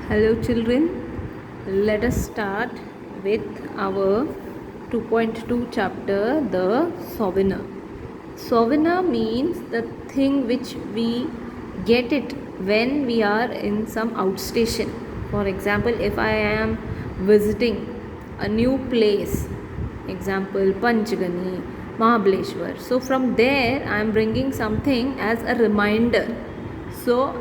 Hello children, let us start with our 2.2 chapter, the souvenir. Souvenir means the thing which we get it when we are in some outstation. For example, if I am visiting a new place, example Panchgani, Mahabaleshwar. So from there I am bringing something as a reminder. So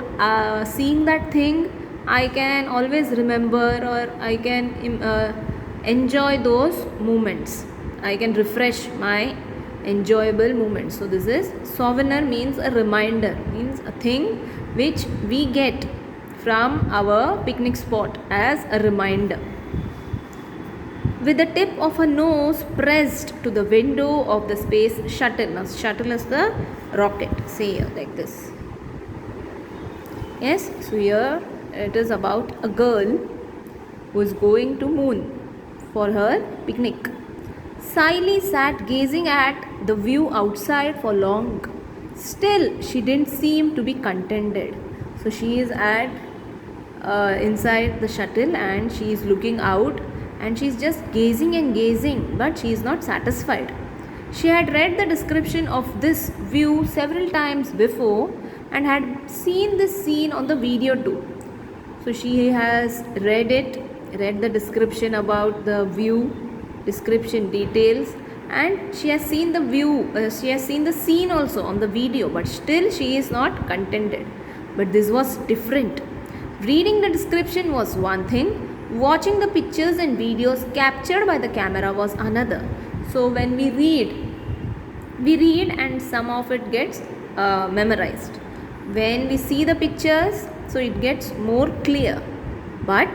seeing that thing, I can always remember, or I can enjoy those moments. I can refresh my enjoyable moments. So this is souvenir, means a reminder, means a thing which we get from our picnic spot as a reminder. With the tip of her nose pressed to the window of the space shuttle. Now shuttle is the rocket, say like this. Yes, so here it is about a girl who is going to moon for her picnic. Siley sat gazing at the view outside for long. Still, she didn't seem to be contented. So she is at inside the shuttle and she is looking out and she is just gazing and gazing, but she is not satisfied. She had read the description of this view several times before and had seen this scene on the video too. So she has read the description about the view, description details, and she has seen the view, she has seen the scene also on the video, but still she is not contented. But this was different. Reading the description was one thing, watching the pictures and videos captured by the camera was another. So when we read and some of it gets memorized. When we see the pictures, so it gets more clear. But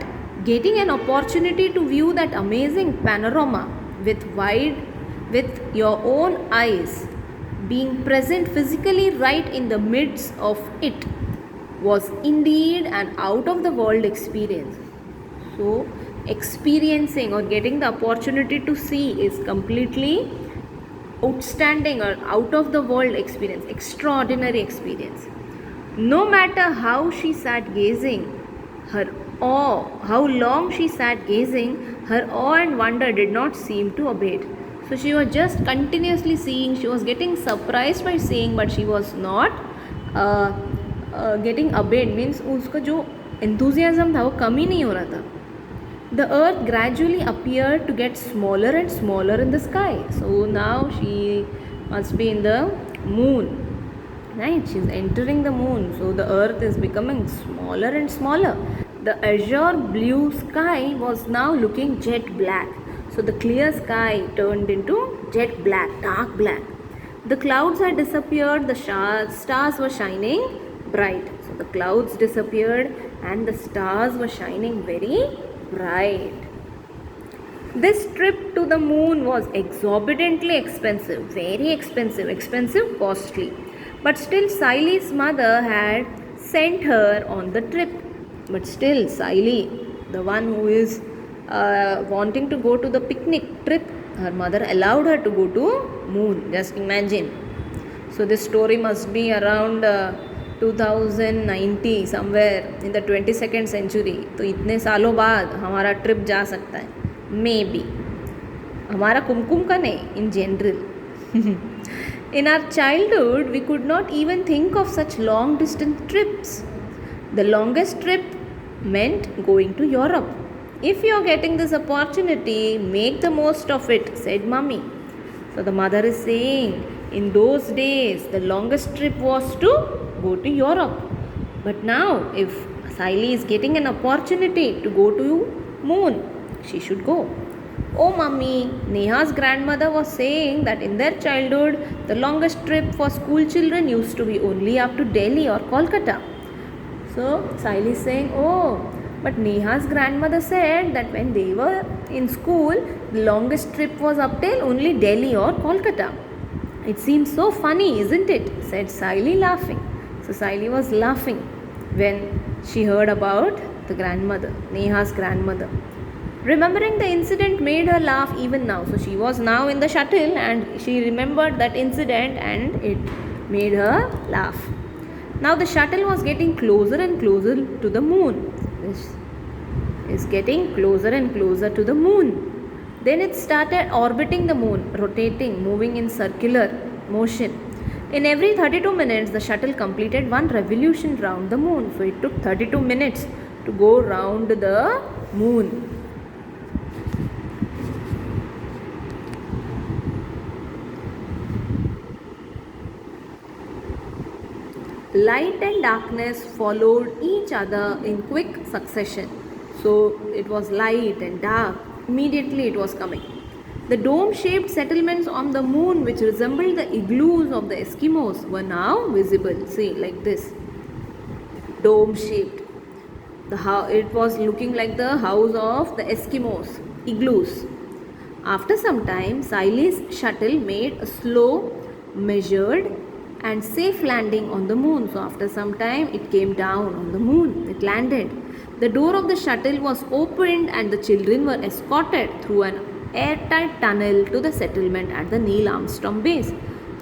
getting an opportunity to view that amazing panorama with your own eyes, being present physically right in the midst of it, was indeed an out of the world experience. So experiencing or getting the opportunity to see is completely outstanding or out of the world experience, extraordinary experience. No matter how she sat gazing, how long she sat gazing, her awe and wonder did not seem to abate. So she was just continuously seeing, she was getting surprised by seeing, but she was not getting abate, means उसका जो enthusiasm था वो कम ही नहीं हो रहा था. The earth gradually appeared to get smaller and smaller in the sky. So now she must be in the moon. Right, she's entering the moon, so the earth is becoming smaller and smaller. The azure blue sky was now looking jet black. So the clear sky turned into jet black, dark black. The clouds had disappeared, the stars were shining bright. So the clouds disappeared and the stars were shining very bright. This trip to the moon was exorbitantly expensive, very expensive, costly. But still Siley's mother had sent her on the trip. But still Siley, the one who is wanting to go to the picnic trip, her mother allowed her to go to moon. Just imagine. So this story must be around 2090, somewhere in the 22nd century. तो इतने सालों बाद हमारा trip जा सकता है, may be. हमारा कुमकुम का नहीं, in general. In our childhood, we could not even think of such long distance trips. The longest trip meant going to Europe. If you are getting this opportunity, make the most of it, said Mummy. So the mother is saying, in those days, the longest trip was to go to Europe. But now, if Siley is getting an opportunity to go to moon, she should go. Oh mummy, Neha's grandmother was saying that in their childhood, the longest trip for school children used to be only up to Delhi or Kolkata. So Siley is saying, oh, but Neha's grandmother said that when they were in school, the longest trip was up till only Delhi or Kolkata. It seems so funny, isn't it? Said Siley laughing. So Siley was laughing when she heard about the grandmother, Neha's grandmother. Remembering the incident made her laugh even now. So she was now in the shuttle and she remembered that incident and it made her laugh. Now the shuttle was getting closer and closer to the moon. is getting closer and closer to the moon. Then it started orbiting the moon, rotating, moving in circular motion. In every 32 minutes, the shuttle completed one revolution round the moon. So it took 32 minutes to go round the moon. Light and darkness followed each other in quick succession. So it was light and dark. Immediately it was coming. The dome-shaped settlements on the moon, which resembled the igloos of the Eskimos, were now visible. See, like this. Dome-shaped. It was looking like the house of the Eskimos, igloos. After some time, Siley's shuttle made a slow, measured, and safe landing on the moon. So after some time, it came down on the moon. It landed. The door of the shuttle was opened and the children were escorted through an airtight tunnel to the settlement at the Neil Armstrong base.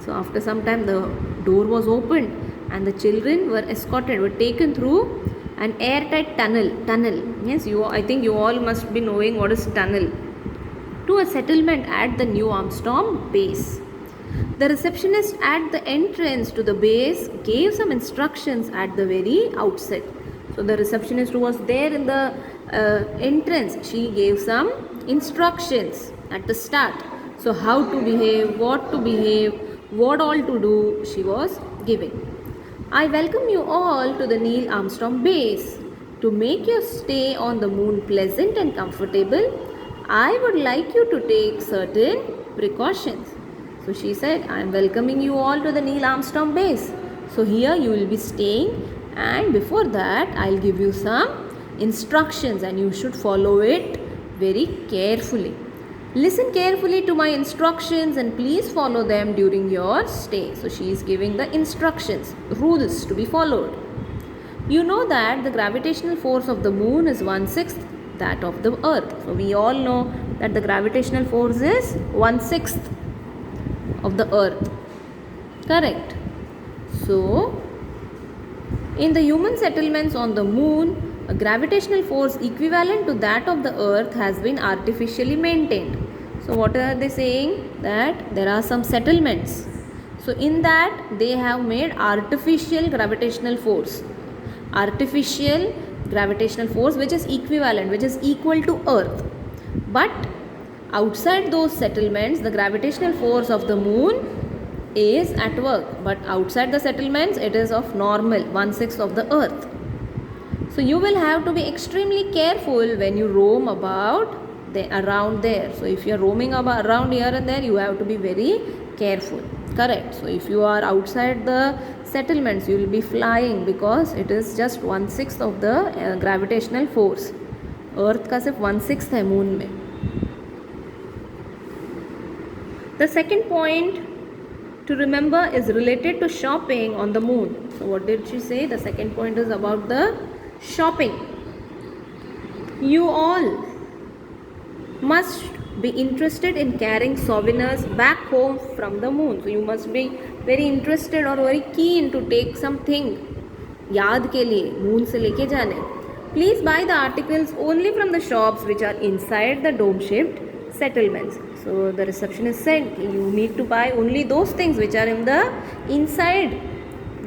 So after some time, the door was opened and the children were escorted, were taken through an airtight tunnel. Yes, I think you all must be knowing what is tunnel. To a settlement at the New Armstrong base. The receptionist at the entrance to the base gave some instructions at the very outset. So the receptionist who was there in the entrance, she gave some instructions at the start. So how to behave, what to behave, what all to do, she was giving. I welcome you all to the Neil Armstrong base. To make your stay on the moon pleasant and comfortable, I would like you to take certain precautions. So she said, I am welcoming you all to the Neil Armstrong base. So here you will be staying, and before that I will give you some instructions and you should follow it very carefully. Listen carefully to my instructions and please follow them during your stay. So she is giving the instructions, rules to be followed. You know that the gravitational force of the moon is 1/6 that of the earth. So we all know that the gravitational force is 1/6 of the earth. Correct. So in the human settlements on the moon, a gravitational force equivalent to that of the earth has been artificially maintained. So what are they saying? That there are some settlements. So in that they have made artificial gravitational force. Artificial gravitational force which is equivalent, which is equal to earth. But outside those settlements, the gravitational force of the moon is at work. But outside the settlements, it is of normal, 1/6 of the earth. So you will have to be extremely careful when you roam around there. So if you are roaming around here and there, you have to be very careful. Correct. So if you are outside the settlements, you will be flying because it is just 1/6 of the gravitational force. Earth का सिर्फ 1/6 है moon में. The second point to remember is related to shopping on the moon. So what did she say? The second point is about the shopping. You all must be interested in carrying souvenirs back home from the moon. So you must be very interested or very keen to take something याद के लिए moon से लेके जाने. Please buy the articles only from the shops which are inside the dome-shaped settlements. So the receptionist said you need to buy only those things which are in the inside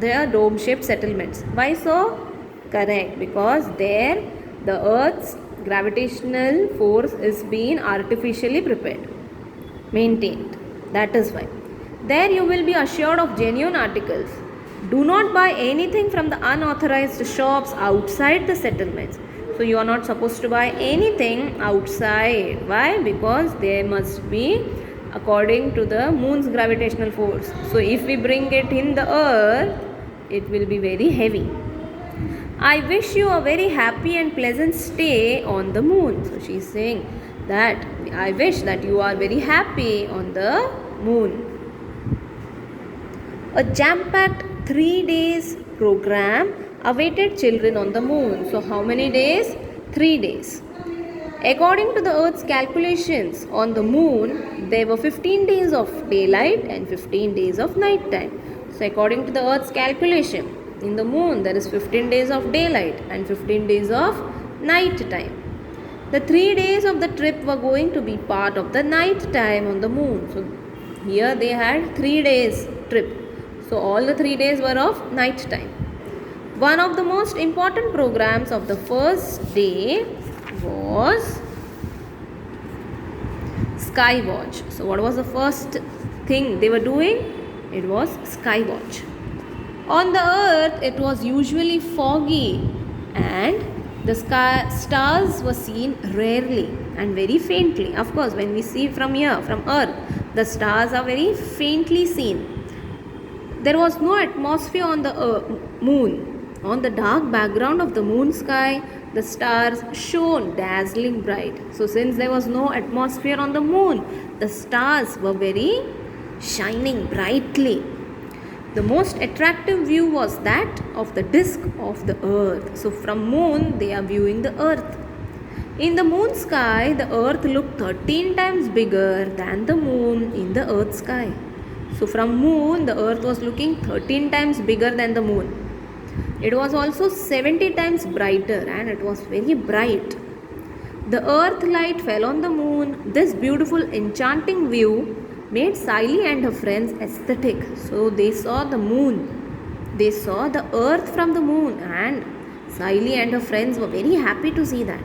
the dome-shaped settlements. Why so? Correct, because there the Earth's gravitational force is being artificially maintained. That is why. There you will be assured of genuine articles. Do not buy anything from the unauthorized shops outside the settlements. So you are not supposed to buy anything outside. Why? Because they must be according to the moon's gravitational force. So if we bring it in the earth, it will be very heavy. I wish you a very happy and pleasant stay on the moon. So she is saying that I wish that you are very happy on the moon. A jam-packed 3 days program awaited children on the moon. So how many days? 3 days. According to the Earth's calculations, on the moon there were 15 days of daylight and 15 days of night time. So according to the Earth's calculation, in the moon there is 15 days of daylight and 15 days of night time. The 3 days of the trip were going to be part of the night time on the moon. So here they had 3 days trip. So all the 3 days were of night time. One of the most important programs of the first day was Sky Watch. So what was the first thing they were doing? It was Sky Watch. On the earth it was usually foggy and the stars were seen rarely and very faintly. Of course, when we see from here, from earth, the stars are very faintly seen. There was no atmosphere on the moon. On the dark background of the moon sky, the stars shone dazzling bright. So since there was no atmosphere on the moon, the stars were very shining brightly. The most attractive view was that of the disk of the earth. So from moon they are viewing the earth. In the moon sky, the earth looked 13 times bigger than the moon in the earth sky. So from moon the earth was looking 13 times bigger than the moon. It was also 70 times brighter and it was very bright. The earth light fell on the moon. This beautiful enchanting view made Siley and her friends ecstatic. So they saw the moon. They saw the earth from the moon, and Siley and her friends were very happy to see that.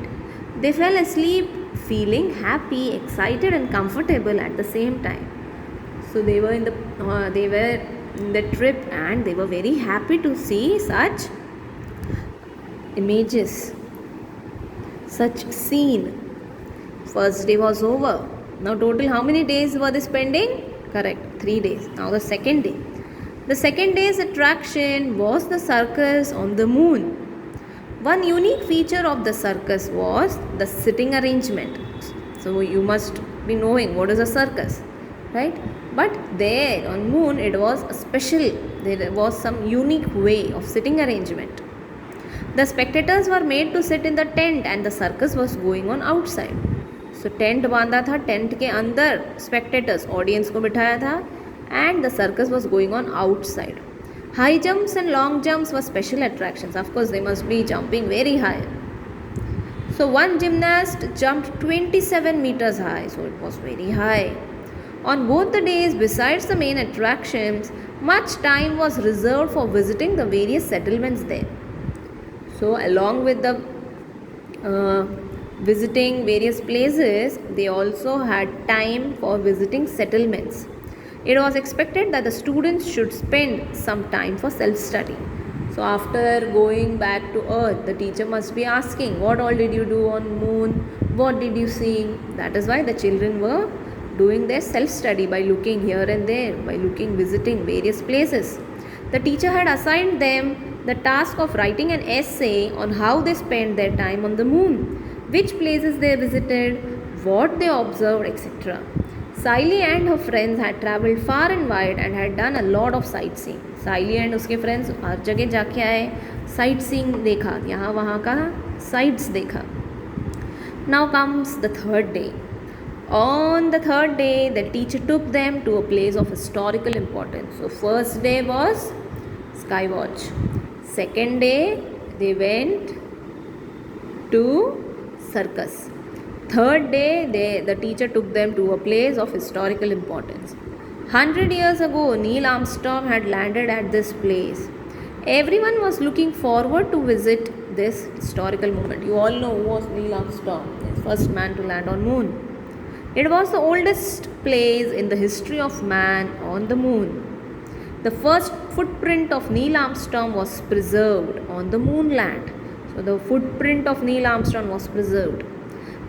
They fell asleep feeling happy, excited and comfortable at the same time. So they were in the trip and they were very happy to see such images, such scene. First day was over. Now total how many days were they spending? Correct, 3 days. Now the second day. The second day's attraction was the circus on the moon. One unique feature of the circus was the sitting arrangement. So you must be knowing what is a circus, right? But there on moon it was a special, there was some unique way of sitting arrangement. The spectators were made to sit in the tent and the circus was going on outside. So tent बांधा था, tent के अंदर spectators audience को बिठाया था and the circus was going on outside. High jumps and long jumps were special attractions. Of course, they must be jumping very high. So one gymnast jumped 27 meters high, so it was very high. On both the days, besides the main attractions, much time was reserved for visiting the various settlements there. So along with the visiting various places, they also had time for visiting settlements. It was expected that the students should spend some time for self-study. So after going back to earth, the teacher must be asking, what all did you do on moon? What did you see? That is why the children were doing their self-study by looking here and there, by visiting various places. The teacher had assigned them the task of writing an essay on how they spent their time on the moon, which places they visited, what they observed, etc. Siley and her friends had travelled far and wide and had done a lot of sightseeing. Siley and उसके friends हर जगह जाके आए, sightseeing देखा, यहाँ वहाँ का sights देखा. Now comes the third day. On the third day, the teacher took them to a place of historical importance. So first day was Sky Watch. Second day, they went to circus. Third day, the teacher took them to a place of historical importance. 100 years ago, Neil Armstrong had landed at this place. Everyone was looking forward to visit this historical moment. You all know who was Neil Armstrong, the first man to land on moon. It was the oldest place in the history of man on the moon. The first footprint of Neil Armstrong was preserved on the moon land. So the footprint of Neil Armstrong was preserved.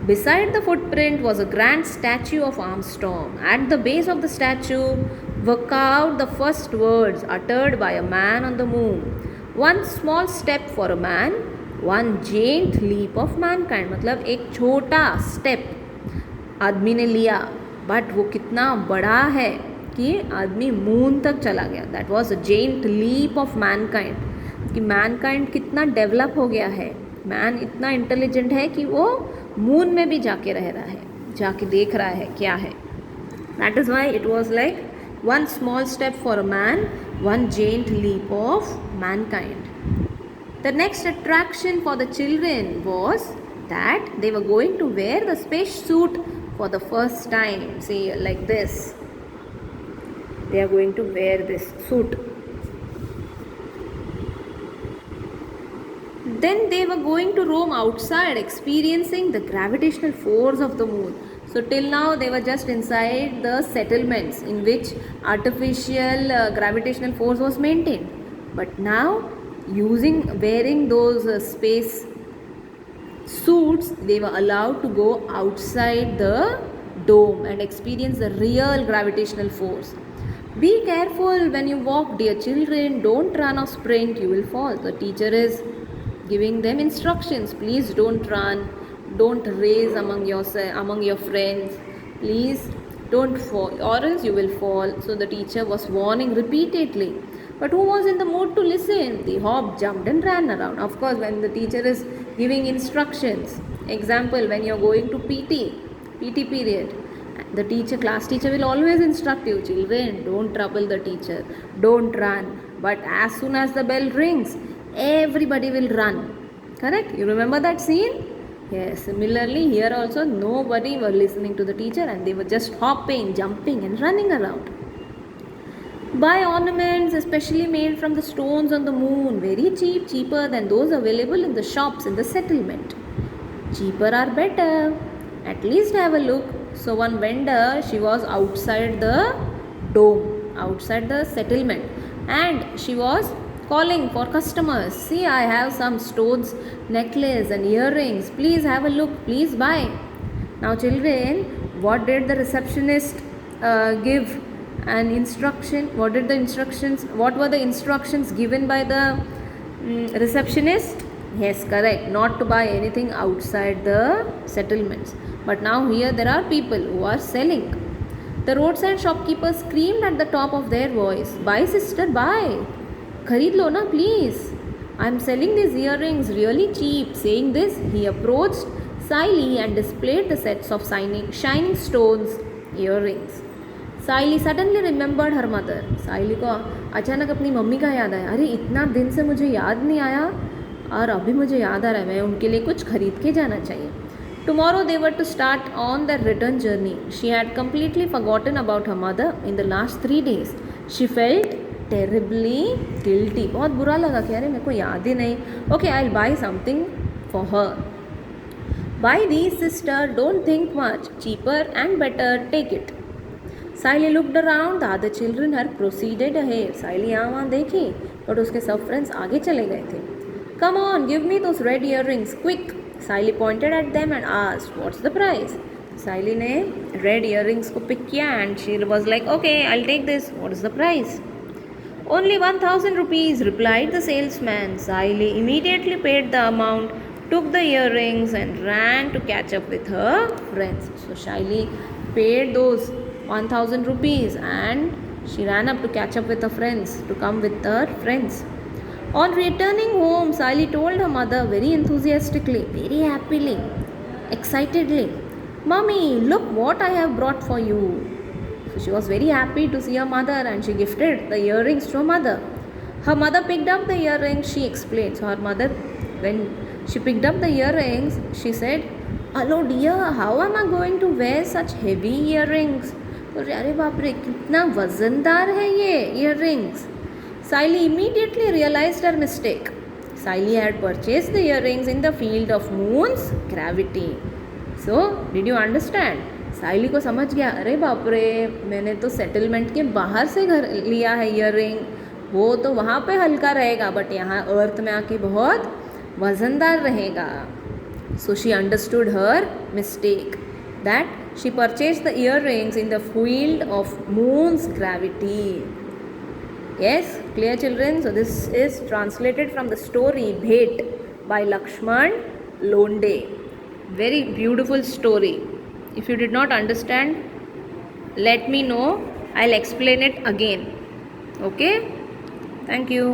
Beside the footprint was a grand statue of Armstrong. At the base of the statue were carved the first words uttered by a man on the moon. One small step for a man, one giant leap of mankind. मतलब एक छोटा step आदमी ने लिया, but वो कितना बड़ा है कि आदमी मून तक चला गया. That was a giant leap of mankind, कि मैनकाइंड कितना डेवलप हो गया है. मैन इतना इंटेलिजेंट है कि वो मून में भी जाके रह रहा है, जाके देख रहा है क्या है. That is why it was like one small step for a man, one giant leap of mankind. The next attraction for the children was that they were going to wear the space suit for the first time. See, like this. They are going to wear this suit. Then they were going to roam outside, experiencing the gravitational force of the moon. So till now they were just inside the settlements in which artificial gravitational force was maintained. But now, wearing those space suits, they were allowed to go outside the dome and experience the real gravitational force. Be careful when you walk, dear children. Don't run or sprint, you will fall. The teacher is giving them instructions. Please don't run, don't race among your friends, please don't fall or else you will fall. So the teacher was warning repeatedly, but who was in the mood to listen? They hopped, jumped and ran around. Of course, when the teacher is giving instructions, example, when you are going to PT period, the class teacher will always instruct you, children, don't trouble the teacher, don't run. But as soon as the bell rings, everybody will run. Correct? You remember that scene? Yes. Similarly, here also nobody were listening to the teacher and they were just hopping, jumping and running around. Buy ornaments especially made from the stones on the moon. Very cheap, cheaper than those available in the shops in the settlement. Cheaper are better. At least have a look. So one vendor, she was outside the dome, outside the settlement, and she was calling for customers. See, I have some stones, necklace and earrings. Please have a look. Please buy. Now children, what did the receptionist give an instruction? What were the instructions given by the receptionist? Yes, correct. Not to buy anything outside the settlements. But now here there are people who are selling. The roadside shopkeeper screamed at the top of their voice, "Buy sister, buy. Kharid lo na please. I am selling these earrings really cheap." Saying this, he approached Saili and displayed the sets of shining stones earrings. Saili suddenly remembered her mother. Saili को अचानक अपनी mummy का याद आया. अरे इतना दिन से मुझे याद नहीं आया और अभी मुझे याद आ रहा है, मैं उनके लिए कुछ खरीद के जाना चाहिए. Tomorrow they were to start on their return journey. She had completely forgotten about her mother in the last 3 days. She felt terribly guilty. बहुत बुरा लगा कि अरे मेरे को याद ही नहीं. Okay, I'll buy something for her. Buy these sister, don't think much. Cheaper and better, take it. Saili looked around. The other children had proceeded ahead. साइली यहाँ वहाँ देखी, but उसके सब फ्रेंड्स आगे चले गए थे. Come on, give me those red earrings, quick. Saili pointed at them and asked, what's the price? साइली ने red earrings को pick किया and she was like, okay, I'll take this. What is the price? Only 1,000 rupees, replied the salesman. Saili immediately paid the amount, took the earrings and ran to catch up with her friends. So Saili paid those 1,000 rupees and she ran up to catch up with her friends, to come with her friends. On returning home, Saili told her mother very enthusiastically, very happily, excitedly, "Mommy, look what I have brought for you." So she was very happy to see her mother and she gifted the earrings to her mother. Her mother picked up the earrings, she explained. So her mother, when she picked up the earrings, she said, "Hello dear, how am I going to wear such heavy earrings?" तो अरे बाप रे कितना वजनदार है ये earrings. Saili immediately realized her mistake. Saili had purchased the earrings in the field of moon's gravity. So, did you understand? साइली को समझ गया, अरे बाप रे मैंने तो सेटलमेंट के बाहर से घर लिया है ईयरिंग, वो तो वहाँ पे हल्का रहेगा बट यहाँ अर्थ में आके बहुत वजनदार रहेगा. So she understood her mistake that she purchase the earrings in the field of moons gravity. Yes, clear children? So this is translated from the story Bhet by Lakshman Londe. Very beautiful story. If you did not understand, let me know. I'll explain it again. Okay? Thank you.